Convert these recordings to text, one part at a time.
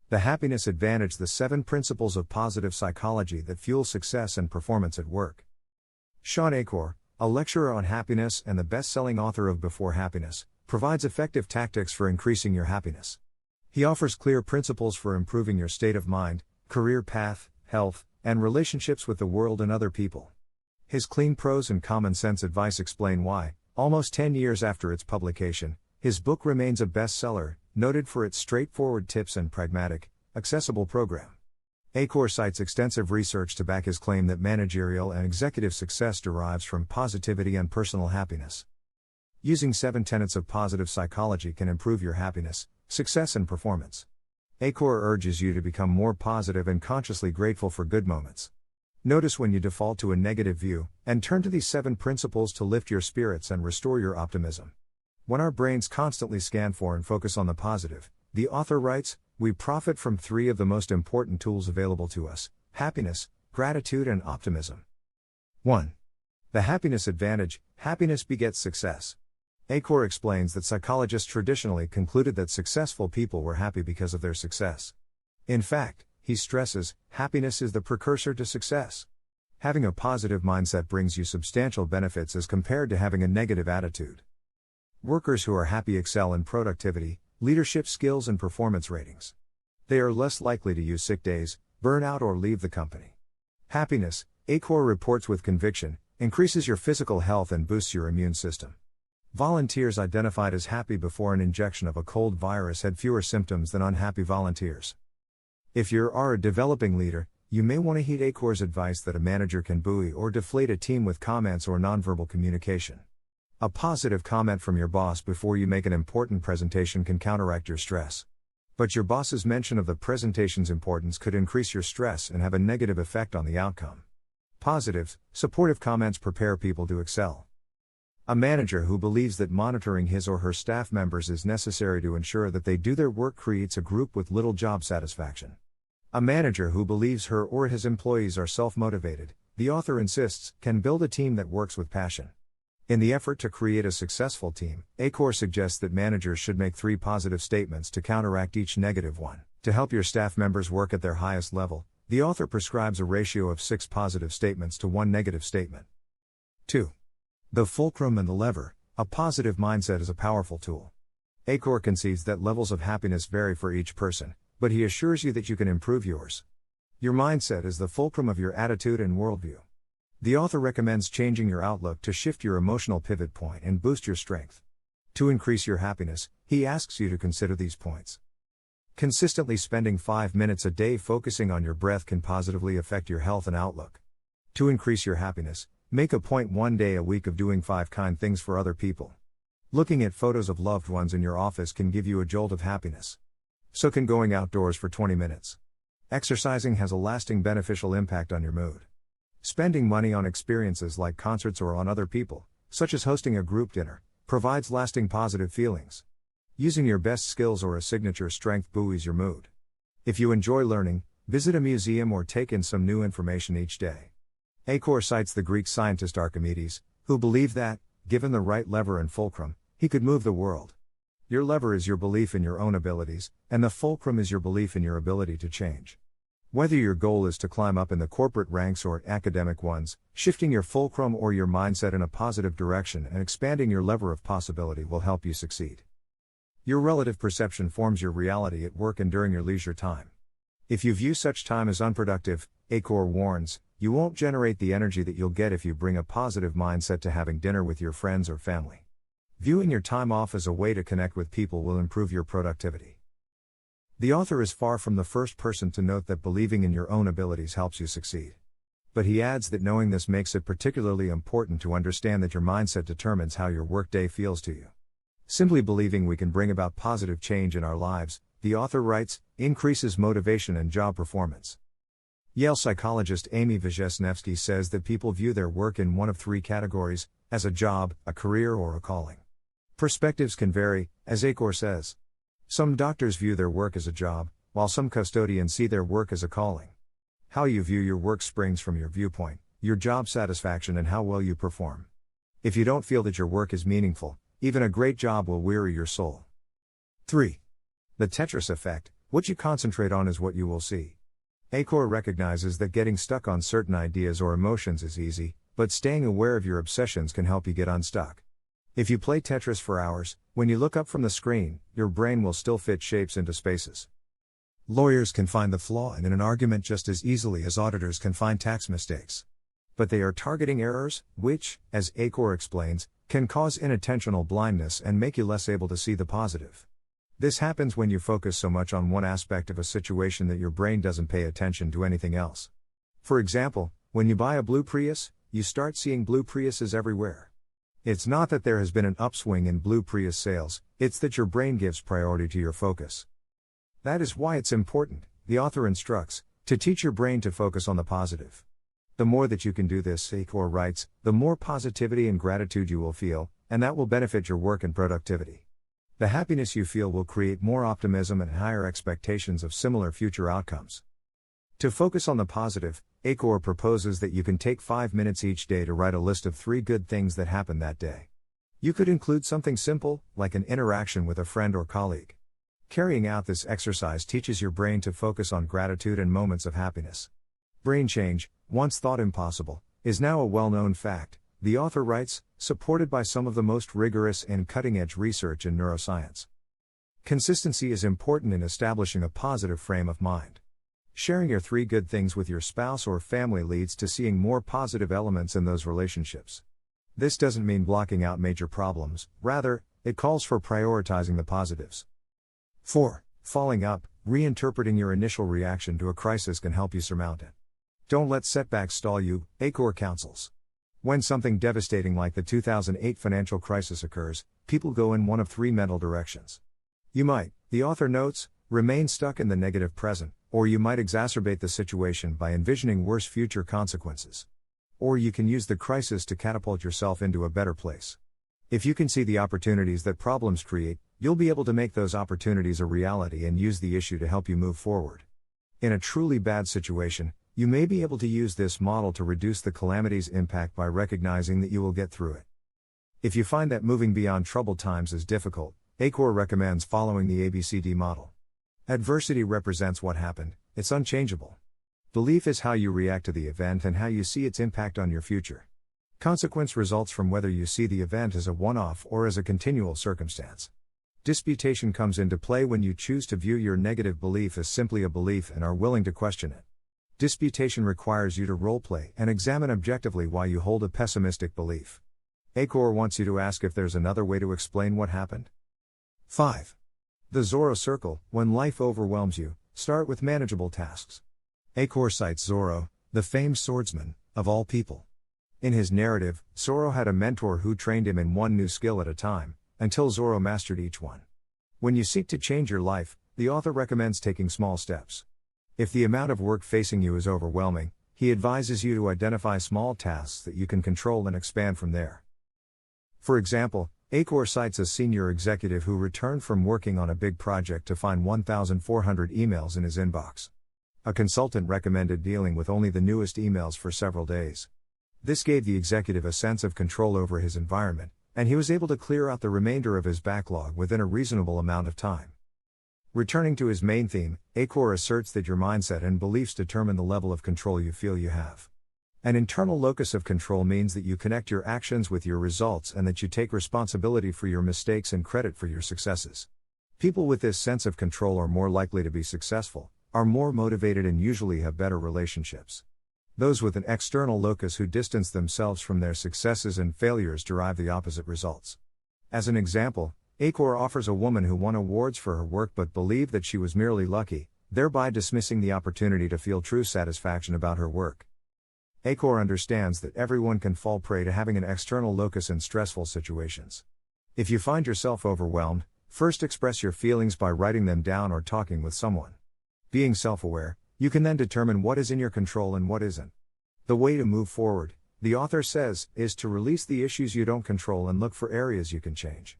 The Happiness Advantage: The 7 Principles of Positive Psychology That Fuel Success and Performance at Work. Shawn Achor, a lecturer on happiness and the best-selling author of Before Happiness, provides effective tactics for increasing your happiness. He offers clear principles for improving your state of mind, career path, health, and relationships with the world and other people. His clean prose and common sense advice explain why, almost 10 years after its publication, his book remains a bestseller, noted for its straightforward tips and pragmatic, accessible program. Achor cites extensive research to back his claim that managerial and executive success derives from positivity and personal happiness. Using 7 tenets of positive psychology can improve your happiness, success, and performance. Achor urges you to become more positive and consciously grateful for good moments. Notice when you default to a negative view, and turn to these 7 principles to lift your spirits and restore your optimism. When our brains constantly scan for and focus on the positive, the author writes, we profit from 3 of the most important tools available to us: happiness, gratitude, and optimism. 1. The Happiness Advantage: Happiness begets success. Achor explains that psychologists traditionally concluded that successful people were happy because of their success. In fact, he stresses, happiness is the precursor to success. Having a positive mindset brings you substantial benefits as compared to having a negative attitude. Workers who are happy excel in productivity, leadership skills, and performance ratings. They are less likely to use sick days, burn out, or leave the company. Happiness, Achor reports with conviction, increases your physical health and boosts your immune system. Volunteers identified as happy before an injection of a cold virus had fewer symptoms than unhappy volunteers. If you are a developing leader, you may want to heed Achor's advice that a manager can buoy or deflate a team with comments or nonverbal communication. A positive comment from your boss before you make an important presentation can counteract your stress. But your boss's mention of the presentation's importance could increase your stress and have a negative effect on the outcome. Positive, supportive comments prepare people to excel. A manager who believes that monitoring his or her staff members is necessary to ensure that they do their work creates a group with little job satisfaction. A manager who believes her or his employees are self-motivated, the author insists, can build a team that works with passion. In the effort to create a successful team, Achor suggests that managers should make 3 positive statements to counteract each negative one. To help your staff members work at their highest level, the author prescribes a ratio of 6 positive statements to 1 negative statement. 2. The fulcrum and the lever: a positive mindset is a powerful tool. Achor concedes that levels of happiness vary for each person, but he assures you that you can improve yours. Your mindset is the fulcrum of your attitude and worldview. The author recommends changing your outlook to shift your emotional pivot point and boost your strength. To increase your happiness, he asks you to consider these points. Consistently spending 5 minutes a day focusing on your breath can positively affect your health and outlook. To increase your happiness, make a point 1 day a week of doing 5 kind things for other people. Looking at photos of loved ones in your office can give you a jolt of happiness. So can going outdoors for 20 minutes. Exercising has a lasting beneficial impact on your mood. Spending money on experiences like concerts or on other people, such as hosting a group dinner, provides lasting positive feelings. Using your best skills or a signature strength buoys your mood. If you enjoy learning, visit a museum or take in some new information each day. Achor cites the Greek scientist Archimedes, who believed that, given the right lever and fulcrum, he could move the world. Your lever is your belief in your own abilities, and the fulcrum is your belief in your ability to change. Whether your goal is to climb up in the corporate ranks or academic ones, shifting your fulcrum or your mindset in a positive direction and expanding your lever of possibility will help you succeed. Your relative perception forms your reality at work and during your leisure time. If you view such time as unproductive, Achor warns, you won't generate the energy that you'll get if you bring a positive mindset to having dinner with your friends or family. Viewing your time off as a way to connect with people will improve your productivity. The author is far from the first person to note that believing in your own abilities helps you succeed. But he adds that knowing this makes it particularly important to understand that your mindset determines how your workday feels to you. Simply believing we can bring about positive change in our lives, the author writes, increases motivation and job performance. Yale psychologist Amy Wyszynski says that people view their work in one of 3 categories: as a job, a career, or a calling. Perspectives can vary, as Achor says. Some doctors view their work as a job, while some custodians see their work as a calling. How you view your work springs from your viewpoint, your job satisfaction, and how well you perform. If you don't feel that your work is meaningful, even a great job will weary your soul. 3. The Tetris Effect: What you concentrate on is what you will see. Achor recognizes that getting stuck on certain ideas or emotions is easy, but staying aware of your obsessions can help you get unstuck. If you play Tetris for hours, when you look up from the screen, your brain will still fit shapes into spaces. Lawyers can find the flaw in an argument just as easily as auditors can find tax mistakes. But they are targeting errors, which, as Achor explains, can cause inattentional blindness and make you less able to see the positive. This happens when you focus so much on one aspect of a situation that your brain doesn't pay attention to anything else. For example, when you buy a blue Prius, you start seeing blue Priuses everywhere. It's not that there has been an upswing in blue Prius sales, it's that your brain gives priority to your focus. That is why it's important, the author instructs, to teach your brain to focus on the positive. The more that you can do this, Achor writes, the more positivity and gratitude you will feel, and that will benefit your work and productivity. The happiness you feel will create more optimism and higher expectations of similar future outcomes. To focus on the positive, Achor proposes that you can take 5 minutes each day to write a list of 3 good things that happened that day. You could include something simple, like an interaction with a friend or colleague. Carrying out this exercise teaches your brain to focus on gratitude and moments of happiness. Brain change, once thought impossible, is now a well-known fact, the author writes, supported by some of the most rigorous and cutting-edge research in neuroscience. Consistency is important in establishing a positive frame of mind. Sharing your 3 good things with your spouse or family leads to seeing more positive elements in those relationships. This doesn't mean blocking out major problems, rather, it calls for prioritizing the positives. 4. Following up, reinterpreting your initial reaction to a crisis can help you surmount it. Don't let setbacks stall you, Achor counsels. When something devastating like the 2008 financial crisis occurs, people go in one of 3 mental directions. You might, the author notes, remain stuck in the negative present, or you might exacerbate the situation by envisioning worse future consequences. Or you can use the crisis to catapult yourself into a better place. If you can see the opportunities that problems create, you'll be able to make those opportunities a reality and use the issue to help you move forward. In a truly bad situation, you may be able to use this model to reduce the calamity's impact by recognizing that you will get through it. If you find that moving beyond troubled times is difficult, Achor recommends following the ABCD model. Adversity represents what happened, it's unchangeable. Belief is how you react to the event and how you see its impact on your future. Consequence results from whether you see the event as a one-off or as a continual circumstance. Disputation comes into play when you choose to view your negative belief as simply a belief and are willing to question it. Disputation requires you to role-play and examine objectively why you hold a pessimistic belief. Achor wants you to ask if there's another way to explain what happened. 5. The Zorro Circle. When life overwhelms you, start with manageable tasks. Achor cites Zorro, the famed swordsman, of all people. In his narrative, Zorro had a mentor who trained him in one new skill at a time, until Zorro mastered each one. When you seek to change your life, the author recommends taking small steps. If the amount of work facing you is overwhelming, he advises you to identify small tasks that you can control and expand from there. For example, Achor cites a senior executive who returned from working on a big project to find 1,400 emails in his inbox. A consultant recommended dealing with only the newest emails for several days. This gave the executive a sense of control over his environment, and he was able to clear out the remainder of his backlog within a reasonable amount of time. Returning to his main theme, Achor asserts that your mindset and beliefs determine the level of control you feel you have. An internal locus of control means that you connect your actions with your results and that you take responsibility for your mistakes and credit for your successes. People with this sense of control are more likely to be successful, are more motivated and usually have better relationships. Those with an external locus who distance themselves from their successes and failures derive the opposite results. As an example, Achor offers a woman who won awards for her work but believed that she was merely lucky, thereby dismissing the opportunity to feel true satisfaction about her work. Achor understands that everyone can fall prey to having an external locus in stressful situations. If you find yourself overwhelmed, first express your feelings by writing them down or talking with someone. Being self-aware, you can then determine what is in your control and what isn't. The way to move forward, the author says, is to release the issues you don't control and look for areas you can change.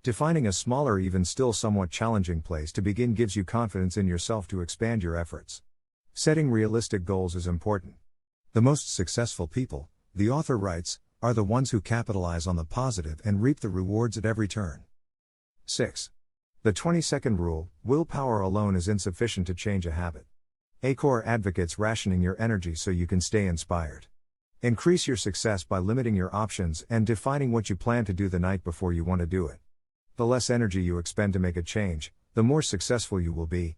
Defining a smaller, even still somewhat challenging place to begin gives you confidence in yourself to expand your efforts. Setting realistic goals is important. The most successful people, the author writes, are the ones who capitalize on the positive and reap the rewards at every turn. 6. The 20-second rule: willpower alone is insufficient to change a habit. Achor advocates rationing your energy so you can stay inspired. Increase your success by limiting your options and defining what you plan to do the night before you want to do it. The less energy you expend to make a change, the more successful you will be.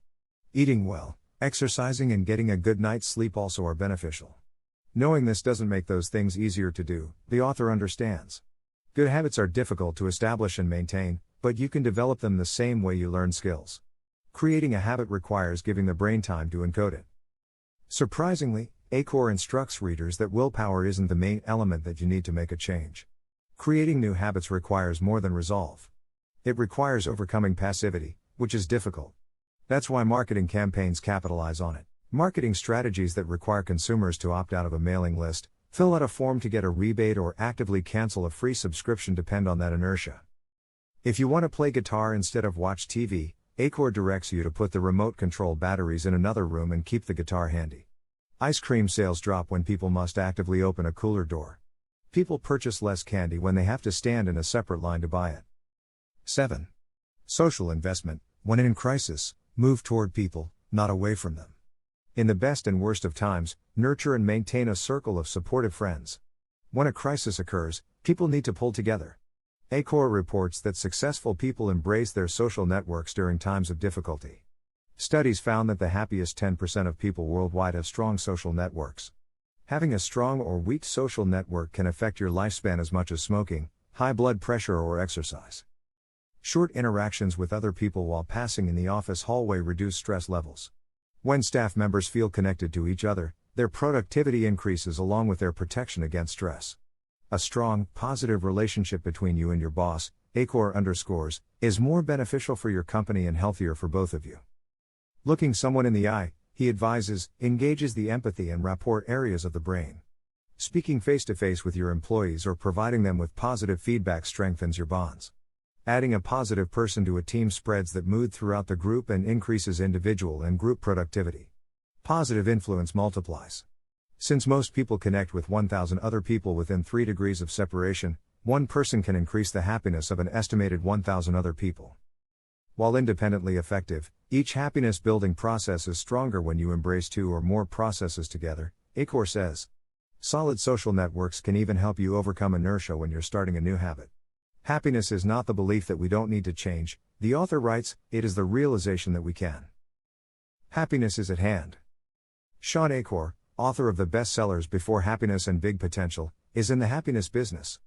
Eating well, exercising, and getting a good night's sleep also are beneficial. Knowing this doesn't make those things easier to do, the author understands. Good habits are difficult to establish and maintain, but you can develop them the same way you learn skills. Creating a habit requires giving the brain time to encode it. Surprisingly, Achor instructs readers that willpower isn't the main element that you need to make a change. Creating new habits requires more than resolve. It requires overcoming passivity, which is difficult. That's why marketing campaigns capitalize on it. Marketing strategies that require consumers to opt out of a mailing list, fill out a form to get a rebate, or actively cancel a free subscription depend on that inertia. If you want to play guitar instead of watch TV, Achor directs you to put the remote control batteries in another room and keep the guitar handy. Ice cream sales drop when people must actively open a cooler door. People purchase less candy when they have to stand in a separate line to buy it. 7. Social investment: when in crisis, move toward people, not away from them. In the best and worst of times, nurture and maintain a circle of supportive friends. When a crisis occurs, people need to pull together. Achor reports that successful people embrace their social networks during times of difficulty. Studies found that the happiest 10% of people worldwide have strong social networks. Having a strong or weak social network can affect your lifespan as much as smoking, high blood pressure, or exercise. Short interactions with other people while passing in the office hallway reduce stress levels. When staff members feel connected to each other, their productivity increases along with their protection against stress. A strong, positive relationship between you and your boss, Achor underscores, is more beneficial for your company and healthier for both of you. Looking someone in the eye, he advises, engages the empathy and rapport areas of the brain. Speaking face-to-face with your employees or providing them with positive feedback strengthens your bonds. Adding a positive person to a team spreads that mood throughout the group and increases individual and group productivity. Positive influence multiplies. Since most people connect with 1,000 other people within 3 degrees of separation, one person can increase the happiness of an estimated 1,000 other people. While independently effective, each happiness-building process is stronger when you embrace 2 or more processes together, Achor says. Solid social networks can even help you overcome inertia when you're starting a new habit. Happiness is not the belief that we don't need to change, the author writes, it is the realization that we can. Happiness is at hand. Shawn Achor, author of the bestsellers Before Happiness and Big Potential, is in the happiness business.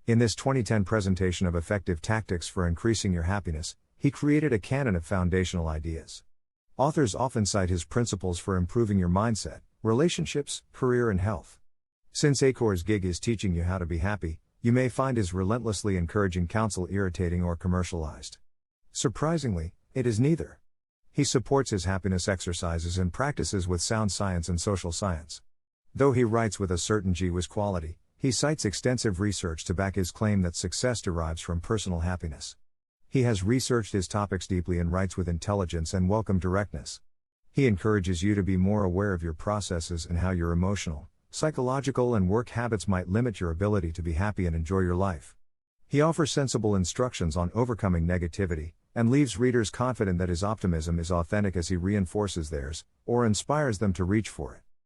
In this 2010 presentation of effective tactics for increasing your happiness, he created a canon of foundational ideas. Authors often cite his principles for improving your mindset, relationships, career, and health. Since Achor's gig is teaching you how to be happy, you may find his relentlessly encouraging counsel irritating or commercialized. Surprisingly, it is neither. He supports his happiness exercises and practices with sound science and social science. Though he writes with a certain gee-whiz quality, he cites extensive research to back his claim that success derives from personal happiness. He has researched his topics deeply and writes with intelligence and welcome directness. He encourages you to be more aware of your processes and how your emotional, psychological, and work habits might limit your ability to be happy and enjoy your life. He offers sensible instructions on overcoming negativity, and leaves readers confident that his optimism is authentic as he reinforces theirs, or inspires them to reach for it.